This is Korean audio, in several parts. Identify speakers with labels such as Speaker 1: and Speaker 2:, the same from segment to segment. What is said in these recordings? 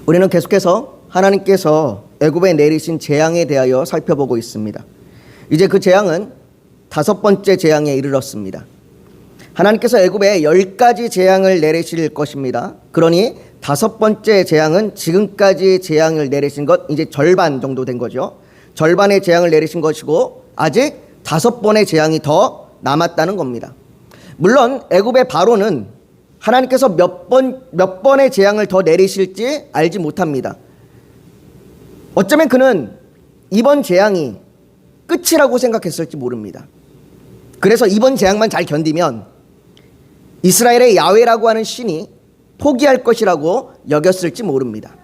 Speaker 1: 우리는 계속해서 하나님께서 애굽에 내리신 재앙에 대하여 살펴보고 있습니다. 이제 그 재앙은 5번째 재앙에 이르렀습니다. 하나님께서 애굽에 10가지 재앙을 내리실 것입니다. 그러니 5번째 재앙은 지금까지 재앙을 내리신 것 이제 절반 정도 된 거죠. 절반의 재앙을 내리신 것이고 아직 5번의 재앙이 더 남았다는 겁니다. 물론 애굽의 바로는 하나님께서 몇 번의 재앙을 더 내리실지 알지 못합니다. 어쩌면 그는 이번 재앙이 끝이라고 생각했을지 모릅니다. 그래서 이번 재앙만 잘 견디면 이스라엘의 야훼라고 하는 신이 포기할 것이라고 여겼을지 모릅니다.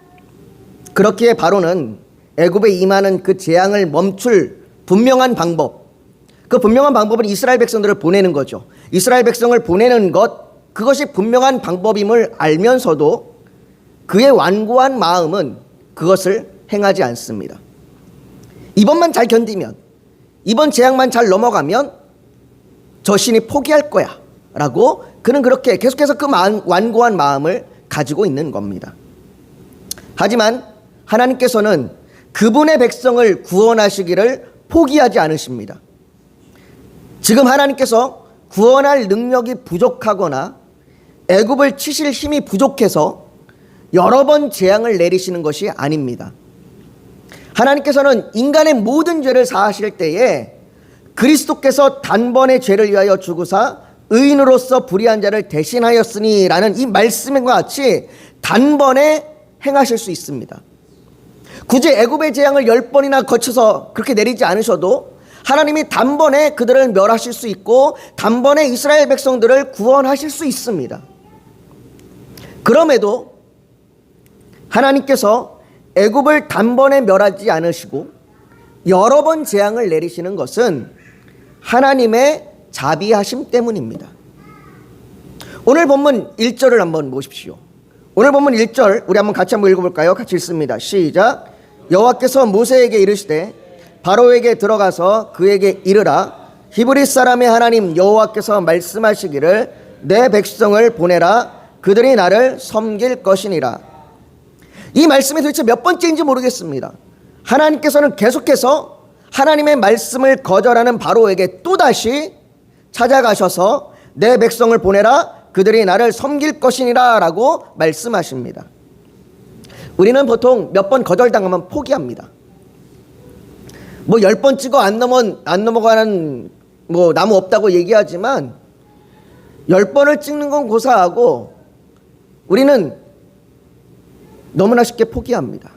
Speaker 1: 그렇기에 바로는 애굽에 임하는 그 재앙을 멈출 분명한 방법, 그 분명한 방법은 이스라엘 백성들을 보내는 거죠. 이스라엘 백성을 보내는 것, 그것이 분명한 방법임을 알면서도 그의 완고한 마음은 그것을 행하지 않습니다. 이번만 잘 견디면, 이번 재앙만 잘 넘어가면 저 신이 포기할 거야 라고 그는 그렇게 계속해서 그 완고한 마음을 가지고 있는 겁니다. 하지만 하나님께서는 그분의 백성을 구원하시기를 포기하지 않으십니다. 지금 하나님께서 구원할 능력이 부족하거나 애굽을 치실 힘이 부족해서 여러 번 재앙을 내리시는 것이 아닙니다. 하나님께서는 인간의 모든 죄를 사하실 때에 그리스도께서 단번에 죄를 위하여 죽으사 의인으로서 불의한 자를 대신하였으니 라는 이 말씀과 같이 단번에 행하실 수 있습니다. 굳이 애굽의 재앙을 10번이나 거쳐서 그렇게 내리지 않으셔도 하나님이 단번에 그들을 멸하실 수 있고 단번에 이스라엘 백성들을 구원하실 수 있습니다. 그럼에도 하나님께서 애굽을 단번에 멸하지 않으시고 여러 번 재앙을 내리시는 것은 하나님의 자비하심 때문입니다. 오늘 본문 1절을 한번 보십시오. 오늘 본문 1절 우리 한번 같이 읽어볼까요? 같이 읽습니다. 시작. 여호와께서 모세에게 이르시되 바로에게 들어가서 그에게 이르라. 히브리 사람의 하나님 여호와께서 말씀하시기를 내 백성을 보내라. 그들이 나를 섬길 것이니라. 이 말씀이 도대체 몇 번째인지 모르겠습니다. 하나님께서는 계속해서 하나님의 말씀을 거절하는 바로에게 또다시 찾아가셔서 내 백성을 보내라. 그들이 나를 섬길 것이니라 라고 말씀하십니다. 우리는 보통 몇 번 거절당하면 포기합니다. 뭐 10번 찍어 안 넘어가는 뭐 나무 없다고 얘기하지만 10번을 찍는 건 고사하고 우리는 너무나 쉽게 포기합니다.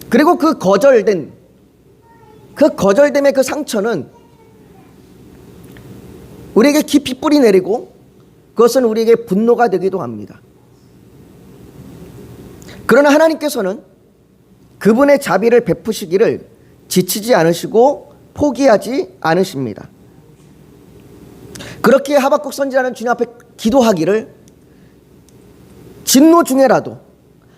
Speaker 1: 그리고 그 거절됨의 그 상처는 우리에게 깊이 뿌리 내리고 그것은 우리에게 분노가 되기도 합니다. 그러나 하나님께서는 그분의 자비를 베푸시기를 지치지 않으시고 포기하지 않으십니다. 그렇기에 하박국 선지자는 주님 앞에 기도하기를 진노 중에라도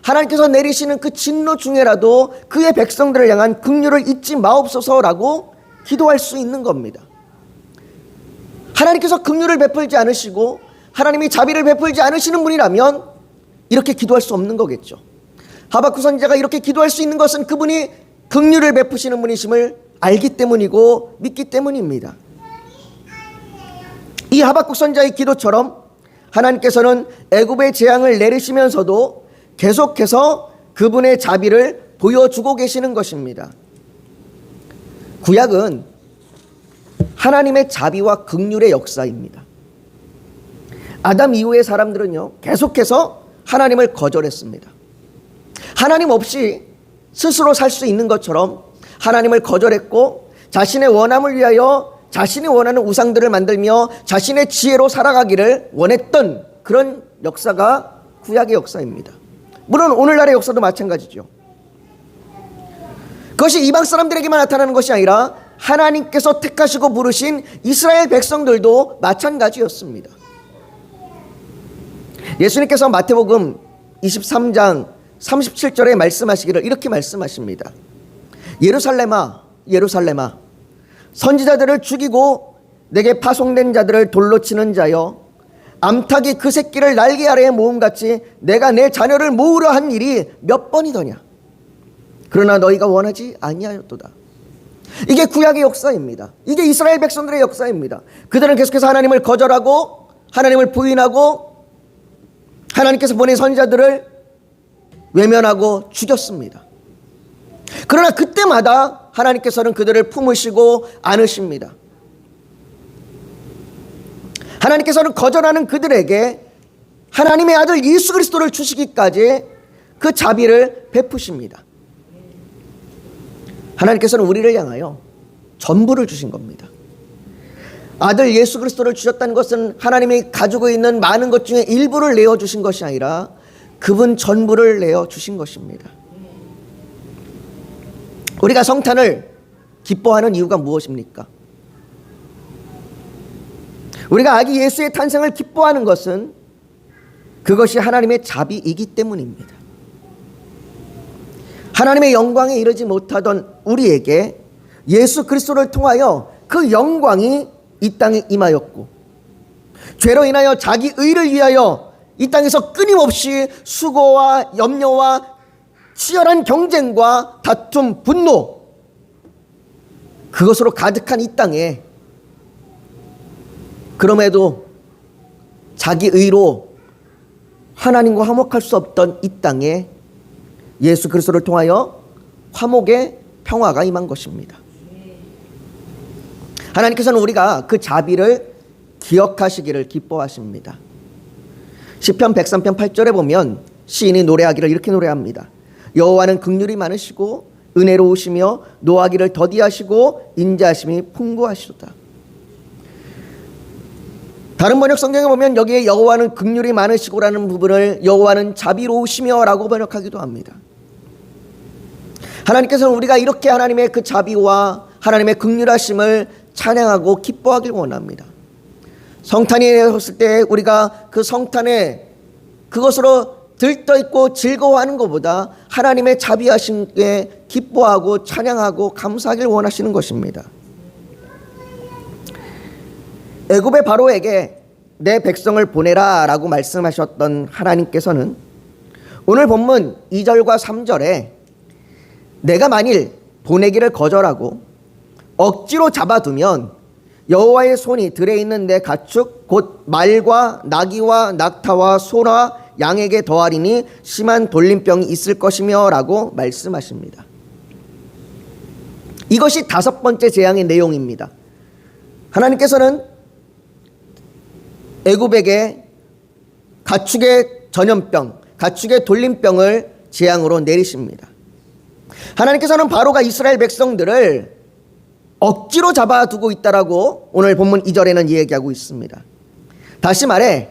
Speaker 1: 하나님께서 내리시는 그 진노 중에라도 그의 백성들을 향한 긍휼을 잊지 마옵소서라고 기도할 수 있는 겁니다. 하나님께서 긍휼을 베풀지 않으시고 하나님이 자비를 베풀지 않으시는 분이라면 이렇게 기도할 수 없는 거겠죠. 하박국 선지자가 이렇게 기도할 수 있는 것은 그분이 긍휼을 베푸시는 분이심을 알기 때문이고 믿기 때문입니다. 이 하박국 선지자의 기도처럼 하나님께서는 애굽의 재앙을 내리시면서도 계속해서 그분의 자비를 보여주고 계시는 것입니다. 구약은 하나님의 자비와 긍휼의 역사입니다. 아담 이후의 사람들은요, 계속해서 하나님을 거절했습니다. 하나님 없이 스스로 살 수 있는 것처럼 하나님을 거절했고 자신의 원함을 위하여 자신이 원하는 우상들을 만들며 자신의 지혜로 살아가기를 원했던 그런 역사가 구약의 역사입니다. 물론 오늘날의 역사도 마찬가지죠. 그것이 이방 사람들에게만 나타나는 것이 아니라 하나님께서 택하시고 부르신 이스라엘 백성들도 마찬가지였습니다. 예수님께서 마태복음 23장 37절에 말씀하시기를 이렇게 말씀하십니다. 예루살렘아 예루살렘아 선지자들을 죽이고 내게 파송된 자들을 돌로 치는 자여 암탉이 그 새끼를 날개 아래에 모음같이 내가 내 자녀를 모으려 한 일이 몇 번이더냐. 그러나 너희가 원하지 아니하였도다. 이게 구약의 역사입니다. 이게 이스라엘 백성들의 역사입니다. 그들은 계속해서 하나님을 거절하고 하나님을 부인하고 하나님께서 보낸 선지자들을 외면하고 죽였습니다. 그러나 그때마다 하나님께서는 그들을 품으시고 안으십니다. 하나님께서는 거절하는 그들에게 하나님의 아들 예수 그리스도를 주시기까지 그 자비를 베푸십니다. 하나님께서는 우리를 향하여 전부를 주신 겁니다. 아들 예수 그리스도를 주셨다는 것은 하나님이 가지고 있는 많은 것 중에 일부를 내어주신 것이 아니라 그분 전부를 내어주신 것입니다. 우리가 성탄을 기뻐하는 이유가 무엇입니까? 우리가 아기 예수의 탄생을 기뻐하는 것은 그것이 하나님의 자비이기 때문입니다. 하나님의 영광에 이르지 못하던 우리에게 예수 그리스도를 통하여 그 영광이 이 땅에 임하였고, 죄로 인하여 자기 의를 위하여 이 땅에서 끊임없이 수고와 염려와 치열한 경쟁과 다툼, 분노, 그것으로 가득한 이 땅에 그럼에도 자기 의로 하나님과 화목할 수 없던 이 땅에 예수 그리스도를 통하여 화목의 평화가 임한 것입니다. 하나님께서는 우리가 그 자비를 기억하시기를 기뻐하십니다. 시편 103편 8절에 보면 시인이 노래하기를 이렇게 노래합니다. 여호와는 긍휼이 많으시고 은혜로우시며 노하기를 더디하시고 인자하심이 풍부하시도다. 다른 번역 성경에 보면 여기에 여호와는 긍휼이 많으시고라는 부분을 여호와는 자비로우시며 라고 번역하기도 합니다. 하나님께서는 우리가 이렇게 하나님의 그 자비와 하나님의 긍휼하심을 찬양하고 기뻐하길 원합니다. 성탄이 되었을 때 우리가 그 성탄에 그것으로 들떠있고 즐거워하는 것보다 하나님의 자비하심에 기뻐하고 찬양하고 감사하길 원하시는 것입니다. 애굽의 바로에게 내 백성을 보내라 라고 말씀하셨던 하나님께서는 오늘 본문 2절과 3절에 내가 만일 보내기를 거절하고 억지로 잡아두면 여호와의 손이 들에 있는 내 가축 곧 말과 나귀와 낙타와 소나 양에게 더하리니 심한 돌림병이 있을 것이며 라고 말씀하십니다. 이것이 5번째 재앙의 내용입니다. 하나님께서는 애굽에게 가축의 전염병, 가축의 돌림병을 재앙으로 내리십니다. 하나님께서는 바로가 이스라엘 백성들을 억지로 잡아두고 있다라고 오늘 본문 2절에는 이야기하고 있습니다. 다시 말해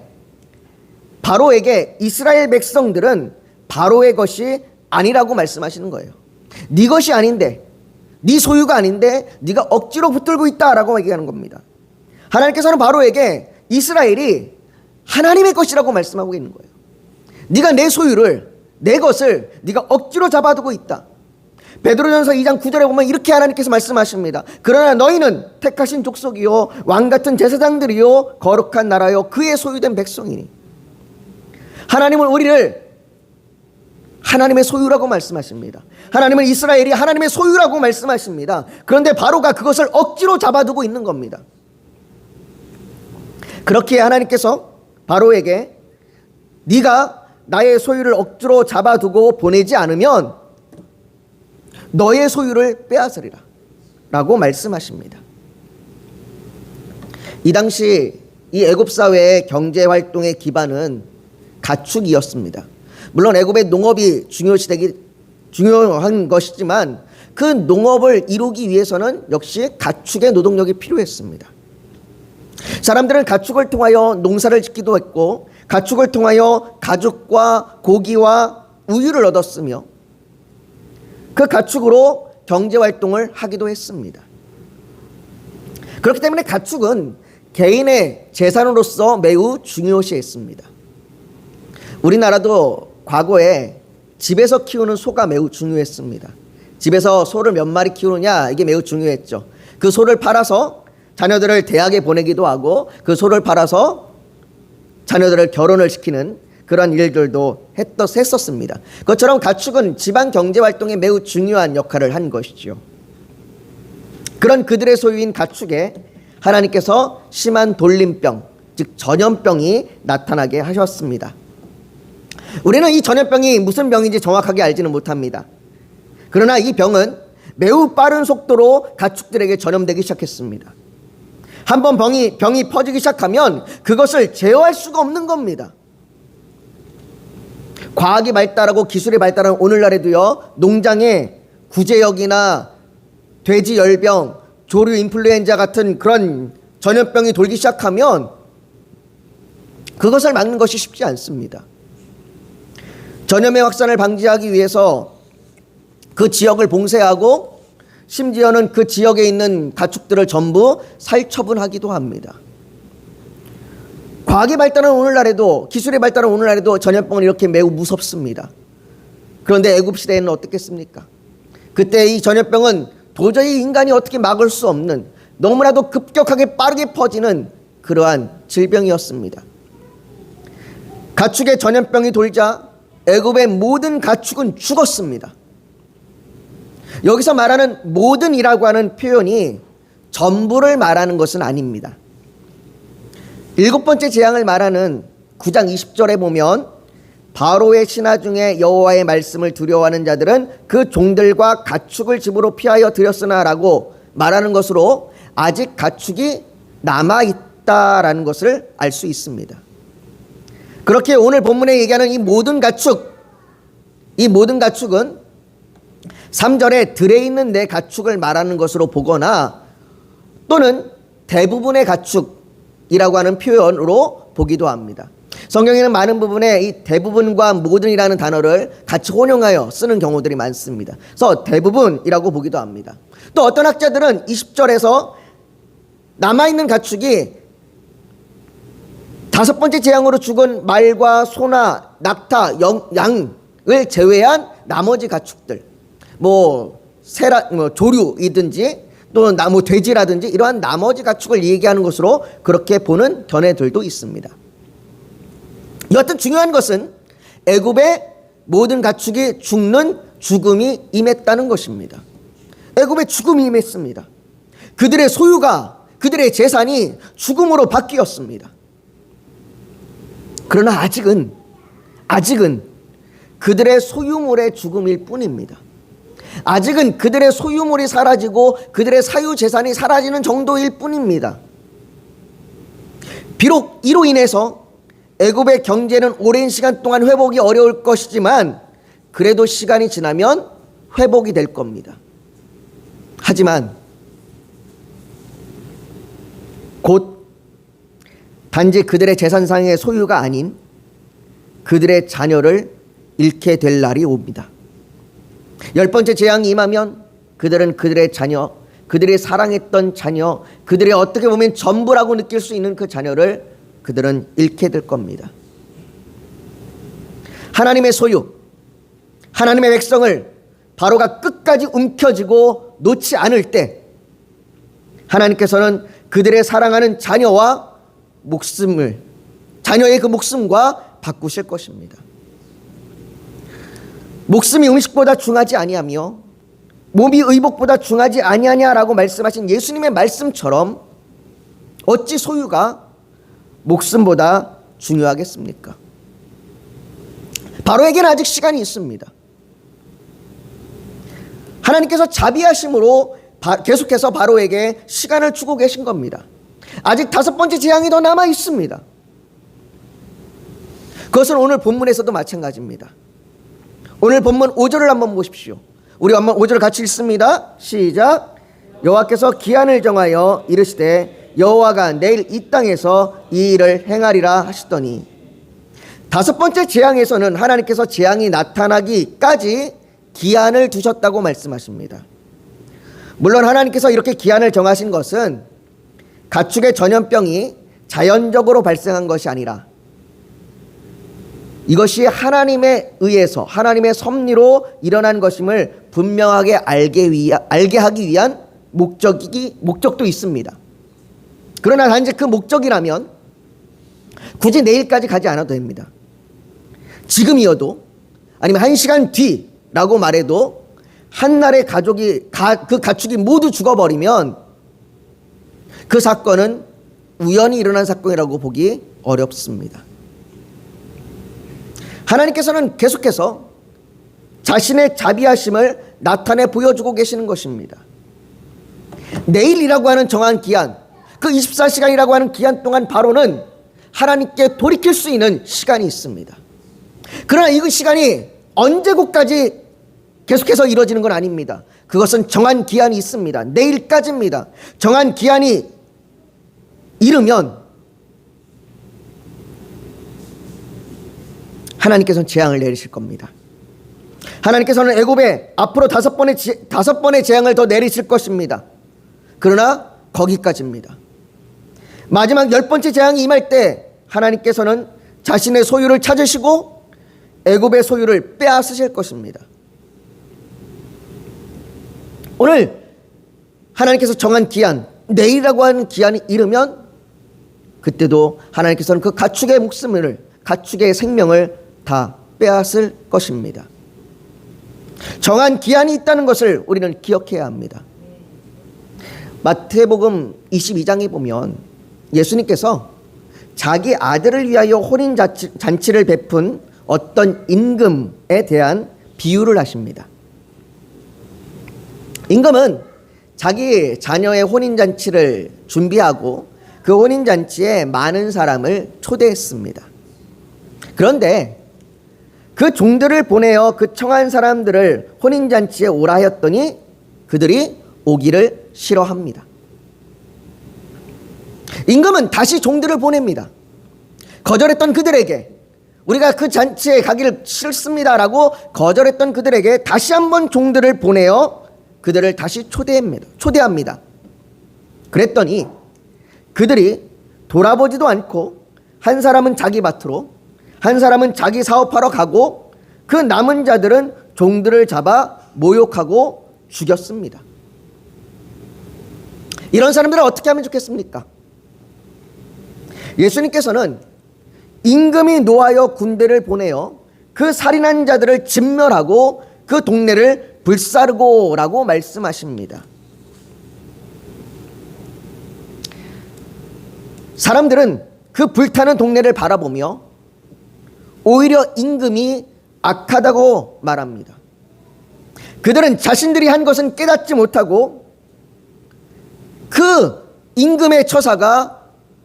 Speaker 1: 바로에게 이스라엘 백성들은 바로의 것이 아니라고 말씀하시는 거예요. 네 것이 아닌데, 네 소유가 아닌데 네가 억지로 붙들고 있다라고 얘기하는 겁니다. 하나님께서는 바로에게 이스라엘이 하나님의 것이라고 말씀하고 있는 거예요. 네가 내 소유를, 내 것을 네가 억지로 잡아두고 있다. 베드로전서 2장 9절에 보면 이렇게 하나님께서 말씀하십니다. 그러나 너희는 택하신 족속이요 왕같은 제사장들이요 거룩한 나라요 그의 소유된 백성이니. 하나님은 우리를 하나님의 소유라고 말씀하십니다. 하나님은 이스라엘이 하나님의 소유라고 말씀하십니다. 그런데 바로가 그것을 억지로 잡아두고 있는 겁니다. 그렇게 하나님께서 바로에게 네가 나의 소유를 억지로 잡아두고 보내지 않으면 너의 소유를 빼앗으리라 라고 말씀하십니다. 이 당시 이 애굽 사회의 경제활동의 기반은 가축이었습니다. 물론 애굽의 농업이 중요한 것이지만 그 농업을 이루기 위해서는 역시 가축의 노동력이 필요했습니다. 사람들은 가축을 통하여 농사를 짓기도 했고 가축을 통하여 가죽과 고기와 우유를 얻었으며 그 가축으로 경제활동을 하기도 했습니다. 그렇기 때문에 가축은 개인의 재산으로서 매우 중요시했습니다. 우리나라도 과거에 집에서 키우는 소가 매우 중요했습니다. 집에서 소를 몇 마리 키우느냐 이게 매우 중요했죠. 그 소를 팔아서 자녀들을 대학에 보내기도 하고 그 소를 팔아서 자녀들을 결혼을 시키는 그런 일들도 했었습니다. 그것처럼 가축은 지방 경제 활동에 매우 중요한 역할을 한 것이죠. 그런 그들의 소유인 가축에 하나님께서 심한 돌림병, 즉 전염병이 나타나게 하셨습니다. 우리는 이 전염병이 무슨 병인지 정확하게 알지는 못합니다. 그러나 이 병은 매우 빠른 속도로 가축들에게 전염되기 시작했습니다. 한번 병이 퍼지기 시작하면 그것을 제어할 수가 없는 겁니다. 과학이 발달하고 기술이 발달한 오늘날에도요, 농장에 구제역이나 돼지 열병, 조류 인플루엔자 같은 그런 전염병이 돌기 시작하면 그것을 막는 것이 쉽지 않습니다. 전염의 확산을 방지하기 위해서 그 지역을 봉쇄하고 심지어는 그 지역에 있는 가축들을 전부 살처분하기도 합니다. 과학이 발달한 오늘날에도, 기술이 발달한 오늘날에도 전염병은 이렇게 매우 무섭습니다. 그런데 애굽 시대에는 어떻겠습니까? 그때 이 전염병은 도저히 인간이 어떻게 막을 수 없는, 너무나도 급격하게 빠르게 퍼지는 그러한 질병이었습니다. 가축의 전염병이 돌자 애굽의 모든 가축은 죽었습니다. 여기서 말하는 모든이라고 하는 표현이 전부를 말하는 것은 아닙니다. 7번째 재앙을 말하는 9장 20절에 보면 바로의 신하 중에 여호와의 말씀을 두려워하는 자들은 그 종들과 가축을 집으로 피하여 들였으나 라고 말하는 것으로 아직 가축이 남아있다라는 것을 알 수 있습니다. 그렇게 오늘 본문에 얘기하는 이 모든 가축은 3절에 들에 있는 내 가축을 말하는 것으로 보거나 또는 대부분의 가축이라고 하는 표현으로 보기도 합니다. 성경에는 많은 부분에 이 대부분과 모든이라는 단어를 같이 혼용하여 쓰는 경우들이 많습니다. 그래서 대부분이라고 보기도 합니다. 또 어떤 학자들은 20절에서 남아있는 가축이 5번째 재앙으로 죽은 말과 소나 낙타, 양을 제외한 나머지 가축들, 조류이든지 또는 돼지라든지 이러한 나머지 가축을 얘기하는 것으로 그렇게 보는 견해들도 있습니다. 여하튼 중요한 것은 애굽의 모든 가축이 죽는 죽음이 임했다는 것입니다. 애굽의 죽음이 임했습니다. 그들의 소유가, 그들의 재산이 죽음으로 바뀌었습니다. 그러나 아직은 그들의 소유물의 죽음일 뿐입니다. 아직은 그들의 소유물이 사라지고 그들의 사유 재산이 사라지는 정도일 뿐입니다. 비록 이로 인해서 애굽의 경제는 오랜 시간 동안 회복이 어려울 것이지만 그래도 시간이 지나면 회복이 될 겁니다. 하지만 곧 단지 그들의 재산상의 소유가 아닌 그들의 자녀를 잃게 될 날이 옵니다. 10번째 재앙이 임하면 그들은 그들의 자녀, 그들이 사랑했던 자녀, 그들의 어떻게 보면 전부라고 느낄 수 있는 그 자녀를 그들은 잃게 될 겁니다. 하나님의 소유, 하나님의 백성을 바로가 끝까지 움켜쥐고 놓지 않을 때 하나님께서는 그들의 사랑하는 자녀와 자녀의 그 목숨과 바꾸실 것입니다. 목숨이 음식보다 중하지 아니하며 몸이 의복보다 중하지 아니하냐라고 말씀하신 예수님의 말씀처럼 어찌 소유가 목숨보다 중요하겠습니까? 바로에게는 아직 시간이 있습니다. 하나님께서 자비하심으로 계속해서 바로에게 시간을 주고 계신 겁니다. 아직 5번째 재앙이 더 남아 있습니다. 그것은 오늘 본문에서도 마찬가지입니다. 오늘 본문 5절을 한번 보십시오. 우리 한번 5절을 같이 읽습니다. 시작. 여호와께서 기한을 정하여 이르시되 여호와가 내일 이 땅에서 이 일을 행하리라 하시더니 5번째 재앙에서는 하나님께서 재앙이 나타나기까지 기한을 두셨다고 말씀하십니다. 물론 하나님께서 이렇게 기한을 정하신 것은 가축의 전염병이 자연적으로 발생한 것이 아니라 이것이 하나님에 의해서 하나님의 섭리로 일어난 것임을 분명하게 알게 하기 위한 목적도 있습니다. 그러나 단지 그 목적이라면 굳이 내일까지 가지 않아도 됩니다. 지금이어도 아니면 1시간 뒤라고 말해도 한날의 그 가축이 모두 죽어버리면 그 사건은 우연히 일어난 사건이라고 보기 어렵습니다. 하나님께서는 계속해서 자신의 자비하심을 나타내 보여주고 계시는 것입니다. 내일이라고 하는 정한 기한, 그 24시간이라고 하는 기한 동안 바로는 하나님께 돌이킬 수 있는 시간이 있습니다. 그러나 이 시간이 언제고까지 계속해서 이루어지는 건 아닙니다. 그것은 정한 기한이 있습니다. 내일까지입니다. 정한 기한이 이르면 하나님께서는 재앙을 내리실 겁니다. 하나님께서는 애굽에 앞으로 5번의 재앙을 더 내리실 것입니다. 그러나 거기까지입니다. 마지막 10번째 재앙이 임할 때 하나님께서는 자신의 소유를 찾으시고 애굽의 소유를 빼앗으실 것입니다. 오늘 하나님께서 정한 기한, 내일이라고 하는 기한이 이르면 그때도 하나님께서는 그 가축의 목숨을, 가축의 생명을 다 빼앗을 것입니다. 정한 기한이 있다는 것을 우리는 기억해야 합니다. 마태복음 22장에 보면 예수님께서 자기 아들을 위하여 혼인잔치를 베푼 어떤 임금에 대한 비유를 하십니다. 임금은 자기 자녀의 혼인잔치를 준비하고 그 혼인잔치에 많은 사람을 초대했습니다. 그런데 그 종들을 보내어 그 청한 사람들을 혼인잔치에 오라 하였더니 그들이 오기를 싫어합니다. 임금은 다시 종들을 보냅니다. 거절했던 그들에게, 우리가 그 잔치에 가기를 싫습니다라고 거절했던 그들에게 다시 한번 종들을 보내어 그들을 다시 초대합니다. 그랬더니 그들이 돌아보지도 않고 한 사람은 자기 밭으로, 한 사람은 자기 사업하러 가고 그 남은 자들은 종들을 잡아 모욕하고 죽였습니다. 이런 사람들은 어떻게 하면 좋겠습니까? 예수님께서는 임금이 노하여 군대를 보내어 그 살인한 자들을 진멸하고 그 동네를 불사르고라고 말씀하십니다. 사람들은 그 불타는 동네를 바라보며 오히려 임금이 악하다고 말합니다. 그들은 자신들이 한 것은 깨닫지 못하고 그 임금의 처사가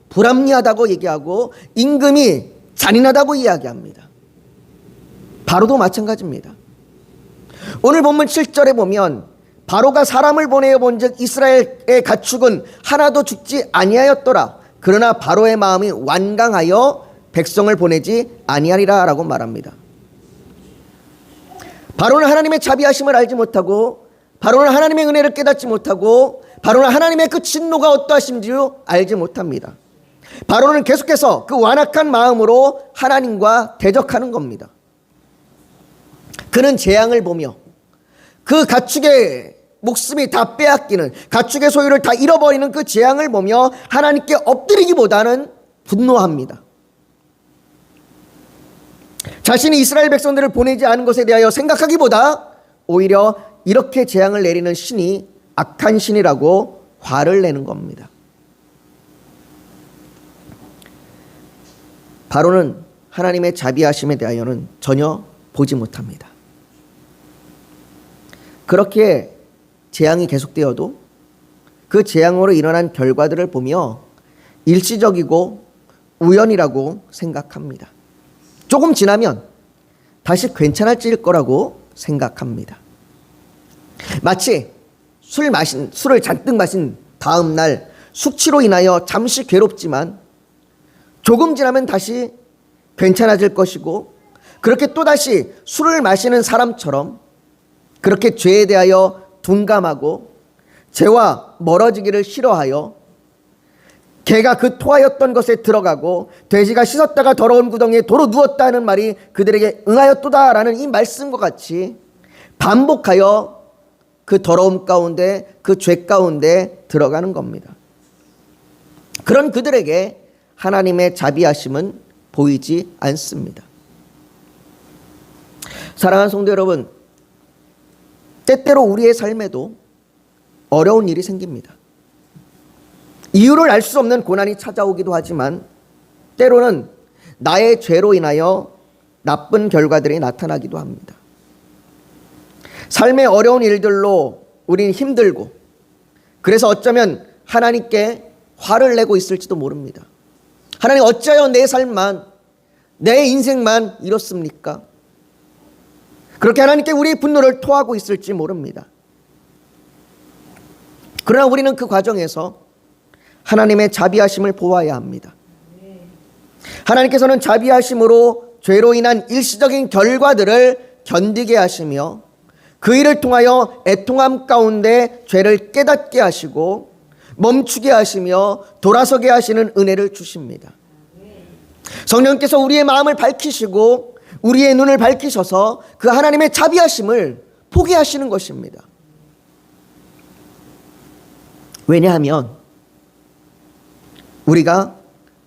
Speaker 1: 불합리하다고 얘기하고 임금이 잔인하다고 이야기합니다. 바로도 마찬가지입니다. 오늘 본문 7절에 보면 바로가 사람을 보내어 본즉 이스라엘의 가축은 하나도 죽지 아니하였더라. 그러나 바로의 마음이 완강하여 백성을 보내지 아니하리라 라고 말합니다. 바로는 하나님의 자비하심을 알지 못하고, 바로는 하나님의 은혜를 깨닫지 못하고, 바로는 하나님의 그 진노가 어떠하신지를 알지 못합니다. 바로는 계속해서 그 완악한 마음으로 하나님과 대적하는 겁니다. 그는 재앙을 보며 그 가축의 목숨이 다 빼앗기는, 가축의 소유를 다 잃어버리는 그 재앙을 보며 하나님께 엎드리기보다는 분노합니다. 자신이 이스라엘 백성들을 보내지 않은 것에 대하여 생각하기보다 오히려 이렇게 재앙을 내리는 신이 악한 신이라고 화를 내는 겁니다. 바로는 하나님의 자비하심에 대하여는 전혀 보지 못합니다. 그렇게 재앙이 계속되어도 그 재앙으로 일어난 결과들을 보며 일시적이고 우연이라고 생각합니다. 조금 지나면 다시 괜찮아질 거라고 생각합니다. 마치 술을 잔뜩 마신 다음 날 숙취로 인하여 잠시 괴롭지만 조금 지나면 다시 괜찮아질 것이고, 그렇게 또다시 술을 마시는 사람처럼 그렇게 죄에 대하여 둔감하고 죄와 멀어지기를 싫어하여 개가 그 토하였던 것에 들어가고 돼지가 씻었다가 더러운 구덩이에 도로 누웠다는 말이 그들에게 응하였도다라는 이 말씀과 같이 반복하여 그 더러움 가운데, 그 죄 가운데 들어가는 겁니다. 그런 그들에게 하나님의 자비하심은 보이지 않습니다. 사랑하는 성도 여러분, 때때로 우리의 삶에도 어려운 일이 생깁니다. 이유를 알 수 없는 고난이 찾아오기도 하지만 때로는 나의 죄로 인하여 나쁜 결과들이 나타나기도 합니다. 삶의 어려운 일들로 우리는 힘들고, 그래서 어쩌면 하나님께 화를 내고 있을지도 모릅니다. 하나님, 어찌하여 내 삶만, 내 인생만 이렇습니까? 그렇게 하나님께 우리의 분노를 토하고 있을지 모릅니다. 그러나 우리는 그 과정에서 하나님의 자비하심을 보아야 합니다. 하나님께서는 자비하심으로 죄로 인한 일시적인 결과들을 견디게 하시며 그 일을 통하여 애통함 가운데 죄를 깨닫게 하시고 멈추게 하시며 돌아서게 하시는 은혜를 주십니다. 성령께서 우리의 마음을 밝히시고 우리의 눈을 밝히셔서 그 하나님의 자비하심을 보게 하시는 것입니다. 왜냐하면 우리가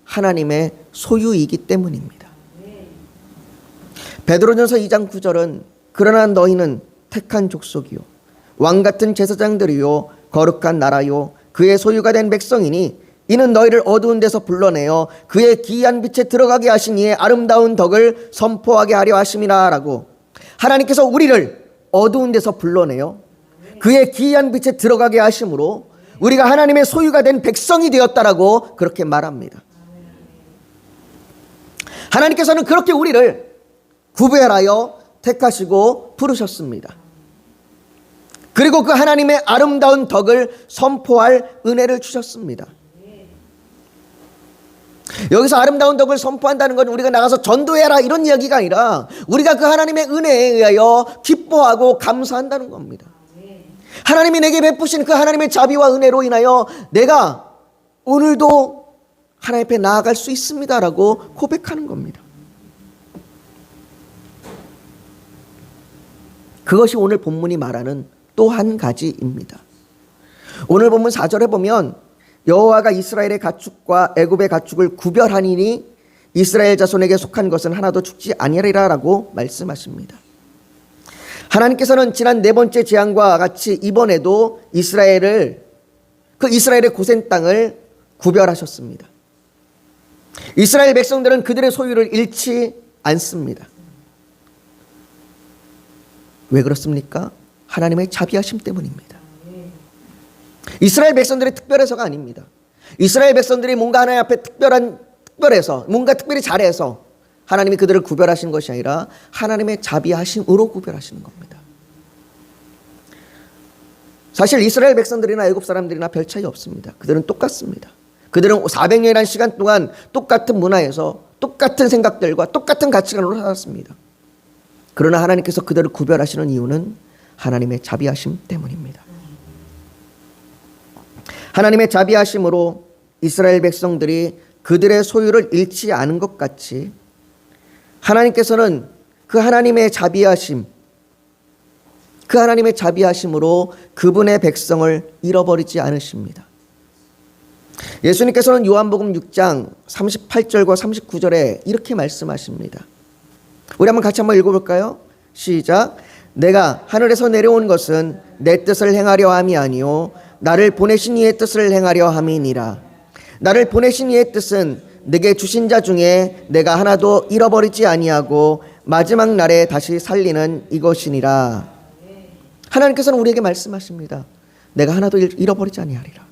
Speaker 1: 하나님의 소유이기 때문입니다. 베드로전서 2장 9절은 그러나 너희는 택한 족속이요 왕같은 제사장들이요 거룩한 나라요 그의 소유가 된 백성이니 이는 너희를 어두운 데서 불러내어 그의 기이한 빛에 들어가게 하신 이의 아름다운 덕을 선포하게 하려 하심이라 라고, 하나님께서 우리를 어두운 데서 불러내어 그의 기이한 빛에 들어가게 하심으로 우리가 하나님의 소유가 된 백성이 되었다라고 그렇게 말합니다. 하나님께서는 그렇게 우리를 구별하여 택하시고 부르셨습니다. 그리고 그 하나님의 아름다운 덕을 선포할 은혜를 주셨습니다. 여기서 아름다운 덕을 선포한다는 건 우리가 나가서 전도해라 이런 이야기가 아니라 우리가 그 하나님의 은혜에 의하여 기뻐하고 감사한다는 겁니다. 하나님이 내게 베푸신 그 하나님의 자비와 은혜로 인하여 내가 오늘도 하나님 앞에 나아갈 수 있습니다라고 고백하는 겁니다. 그것이 오늘 본문이 말하는 또 한 가지입니다. 오늘 본문 4절에 보면 여호와가 이스라엘의 가축과 애굽의 가축을 구별하니니 이스라엘 자손에게 속한 것은 하나도 죽지 아니하리라라고 말씀하십니다. 하나님께서는 지난 네 번째 재앙과 같이 이번에도 이스라엘의 고센 땅을 구별하셨습니다. 이스라엘 백성들은 그들의 소유를 잃지 않습니다. 왜 그렇습니까? 하나님의 자비하심 때문입니다. 이스라엘 백성들이 특별해서가 아닙니다. 이스라엘 백성들이 뭔가 하나님 앞에 특별해서 뭔가 특별히 잘해서 하나님이 그들을 구별하신 것이 아니라 하나님의 자비하심으로 구별하시는 겁니다. 사실 이스라엘 백성들이나 애굽 사람들이나 별 차이 없습니다. 그들은 똑같습니다. 그들은 400년이라는 시간 동안 똑같은 문화에서 똑같은 생각들과 똑같은 가치관으로 살았습니다. 그러나 하나님께서 그들을 구별하시는 이유는 하나님의 자비하심 때문입니다. 하나님의 자비하심으로 이스라엘 백성들이 그들의 소유를 잃지 않은 것 같이 하나님께서는 그 하나님의 자비하심으로 그분의 백성을 잃어버리지 않으십니다. 예수님께서는 요한복음 6장 38절과 39절에 이렇게 말씀하십니다. 우리 한번 같이 한번 읽어볼까요? 시작. 내가 하늘에서 내려온 것은 내 뜻을 행하려 함이 아니요 나를 보내신 이의 뜻을 행하려 함이니라. 나를 보내신 이의 뜻은 내게 주신 자 중에 내가 하나도 잃어버리지 아니하고 마지막 날에 다시 살리는 이것이니라. 하나님께서는 우리에게 말씀하십니다. 내가 하나도 잃어버리지 아니하리라.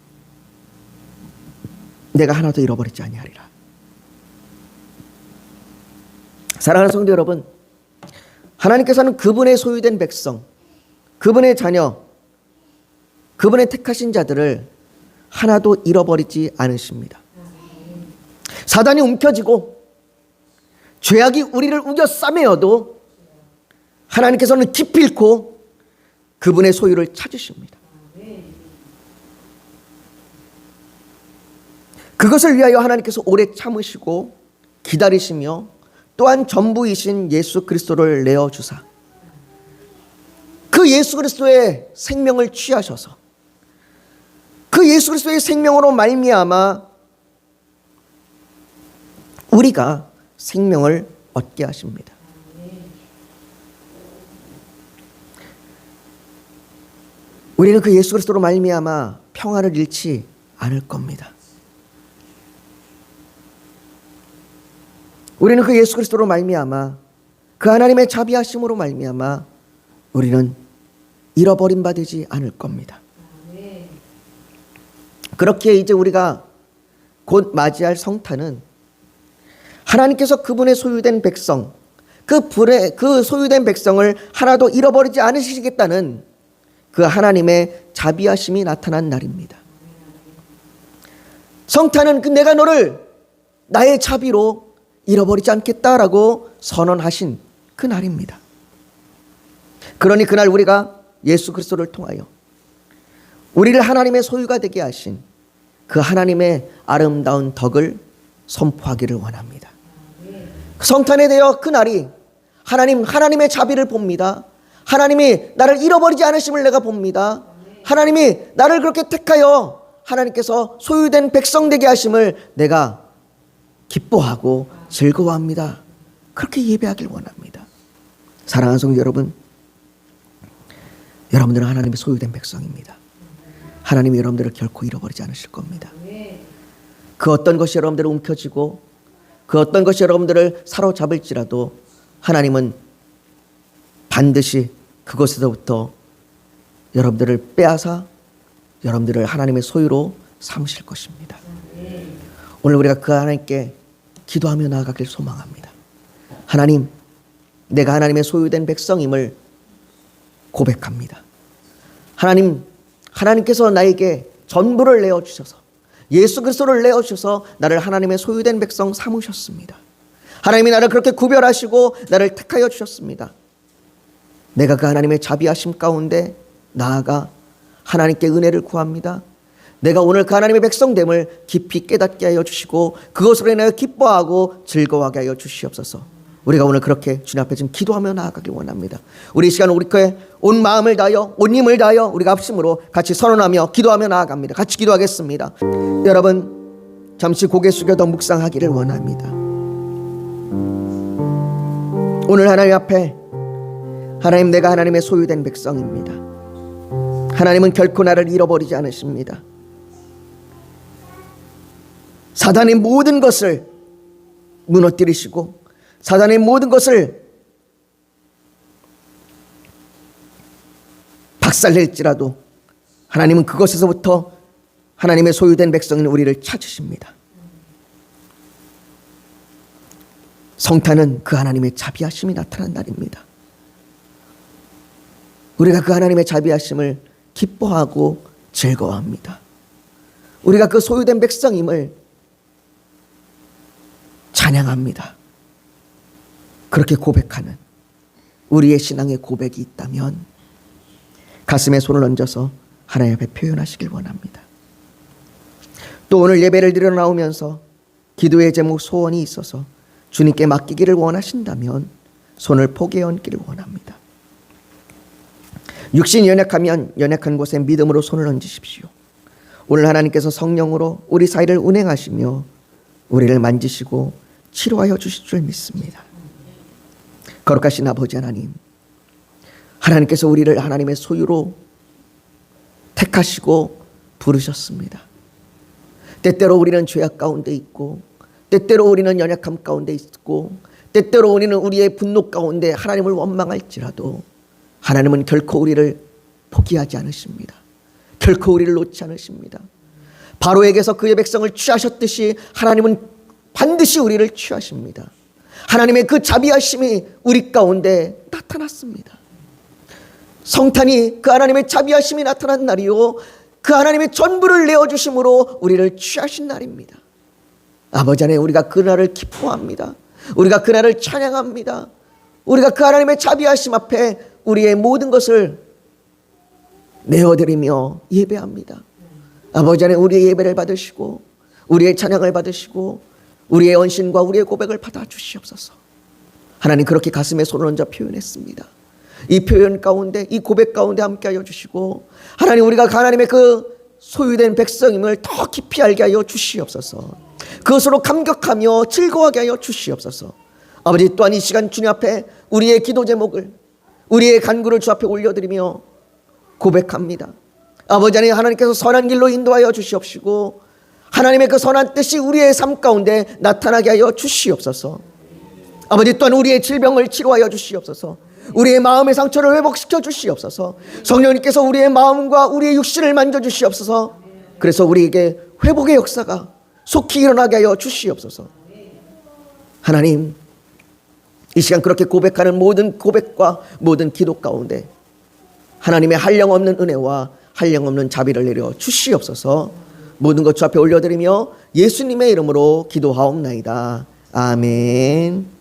Speaker 1: 내가 하나도 잃어버리지 아니하리라. 사랑하는 성도 여러분, 하나님께서는 그분의 소유된 백성, 그분의 자녀, 그분의 택하신 자들을 하나도 잃어버리지 않으십니다. 사단이 움켜쥐고 죄악이 우리를 우겨 싸매어도 하나님께서는 기필코 그분의 소유를 찾으십니다. 그것을 위하여 하나님께서 오래 참으시고 기다리시며 또한 전부이신 예수 그리스도를 내어주사 그 예수 그리스도의 생명을 취하셔서 그 예수 그리스도의 생명으로 말미암아 우리가 생명을 얻게 하십니다. 우리는 그 예수 그리스도로 말미암아 평화를 잃지 않을 겁니다. 우리는 그 예수 그리스도로 말미암아 그 하나님의 자비하심으로 말미암아 우리는 잃어버림 바 되지 않을 겁니다. 그렇게 이제 우리가 곧 맞이할 성탄은 하나님께서 그분의 소유된 백성, 그 소유된 백성을 하나도 잃어버리지 않으시겠다는 그 하나님의 자비하심이 나타난 날입니다. 성탄은 내가 너를 나의 자비로 잃어버리지 않겠다라고 선언하신 그 날입니다. 그러니 그날 우리가 예수 그리스도를 통하여 우리를 하나님의 소유가 되게 하신 그 하나님의 아름다운 덕을 선포하기를 원합니다. 성탄에 대여 그날이 하나님의 자비를 봅니다. 하나님이 나를 잃어버리지 않으심을 내가 봅니다. 하나님이 나를 그렇게 택하여 하나님께서 소유된 백성 되게 하심을 내가 기뻐하고 즐거워합니다. 그렇게 예배하길 원합니다. 사랑하는 성도 여러분, 여러분들은 하나님의 소유된 백성입니다. 하나님이 여러분들을 결코 잃어버리지 않으실 겁니다. 그 어떤 것이 여러분들을 움켜쥐고 그 어떤 것이 여러분들을 사로잡을지라도 하나님은 반드시 그것에서부터 여러분들을 빼앗아 여러분들을 하나님의 소유로 삼으실 것입니다. 오늘 우리가 그 하나님께 기도하며 나아가길 소망합니다. 하나님, 내가 하나님의 소유된 백성임을 고백합니다. 하나님께서 나에게 전부를 내어주셔서 예수 그리스도를 내어주셔서 나를 하나님의 소유된 백성 삼으셨습니다. 하나님이 나를 그렇게 구별하시고 나를 택하여 주셨습니다. 내가 그 하나님의 자비하심 가운데 나아가 하나님께 은혜를 구합니다. 내가 오늘 그 하나님의 백성됨을 깊이 깨닫게 하여 주시고 그것으로 인하여 기뻐하고 즐거워하게 하여 주시옵소서. 우리가 오늘 그렇게 주님 앞에 지금 기도하며 나아가길 원합니다. 우리 이 시간 우리 교회 온 마음을 다하여 온 힘을 다하여 우리가 합심으로 같이 선언하며 기도하며 나아갑니다. 같이 기도하겠습니다. 여러분 잠시 고개 숙여도 묵상하기를 원합니다. 오늘 하나님 앞에 하나님, 내가 하나님의 소유된 백성입니다. 하나님은 결코 나를 잃어버리지 않으십니다. 사단의 모든 것을 무너뜨리시고 사단의 모든 것을 박살낼지라도 하나님은 그것에서부터 하나님의 소유된 백성인 우리를 찾으십니다. 성탄은 그 하나님의 자비하심이 나타난 날입니다. 우리가 그 하나님의 자비하심을 기뻐하고 즐거워합니다. 우리가 그 소유된 백성임을 찬양합니다. 그렇게 고백하는 우리의 신앙의 고백이 있다면 가슴에 손을 얹어서 하나님 앞에 표현하시길 원합니다. 또 오늘 예배를 드려 나오면서 기도의 제목 소원이 있어서 주님께 맡기기를 원하신다면 손을 포개에 얹기를 원합니다. 육신이 연약하면 연약한 곳에 믿음으로 손을 얹으십시오. 오늘 하나님께서 성령으로 우리 사이를 운행하시며 우리를 만지시고 치료하여 주실 줄 믿습니다. 거룩하신 아버지 하나님, 하나님께서 우리를 하나님의 소유로 택하시고 부르셨습니다. 때때로 우리는 죄악 가운데 있고 때때로 우리는 연약함 가운데 있고 때때로 우리는 우리의 분노 가운데 하나님을 원망할지라도 하나님은 결코 우리를 포기하지 않으십니다. 결코 우리를 놓지 않으십니다. 바로에게서 그의 백성을 취하셨듯이 하나님은 반드시 우리를 취하십니다. 하나님의 그 자비하심이 우리 가운데 나타났습니다. 성탄이 그 하나님의 자비하심이 나타난 날이요 그 하나님의 전부를 내어주심으로 우리를 취하신 날입니다. 아버지 안에 우리가 그날을 기뻐합니다. 우리가 그날을 찬양합니다. 우리가 그 하나님의 자비하심 앞에 우리의 모든 것을 내어드리며 예배합니다. 아버지 안에 우리의 예배를 받으시고 우리의 찬양을 받으시고 우리의 헌신과 우리의 고백을 받아주시옵소서. 하나님, 그렇게 가슴에 손을 얹어 표현했습니다. 이 표현 가운데, 이 고백 가운데 함께 하여 주시고 하나님, 우리가 하나님의 그 소유된 백성임을 더 깊이 알게 하여 주시옵소서. 그것으로 감격하며 즐거워하게 하여 주시옵소서. 아버지, 또한 이 시간 주님 앞에 우리의 기도 제목을, 우리의 간구를 주 앞에 올려드리며 고백합니다. 아버지 하나님, 하나님께서 선한 길로 인도하여 주시옵시고 하나님의 그 선한 뜻이 우리의 삶 가운데 나타나게 하여 주시옵소서. 아버지, 또한 우리의 질병을 치료하여 주시옵소서. 우리의 마음의 상처를 회복시켜 주시옵소서. 성령님께서 우리의 마음과 우리의 육신을 만져주시옵소서. 그래서 우리에게 회복의 역사가 속히 일어나게 하여 주시옵소서. 하나님, 이 시간 그렇게 고백하는 모든 고백과 모든 기도 가운데 하나님의 한량없는 은혜와 한량없는 자비를 내려 주시옵소서. 모든 것 주 앞에 올려드리며 예수님의 이름으로 기도하옵나이다. 아멘.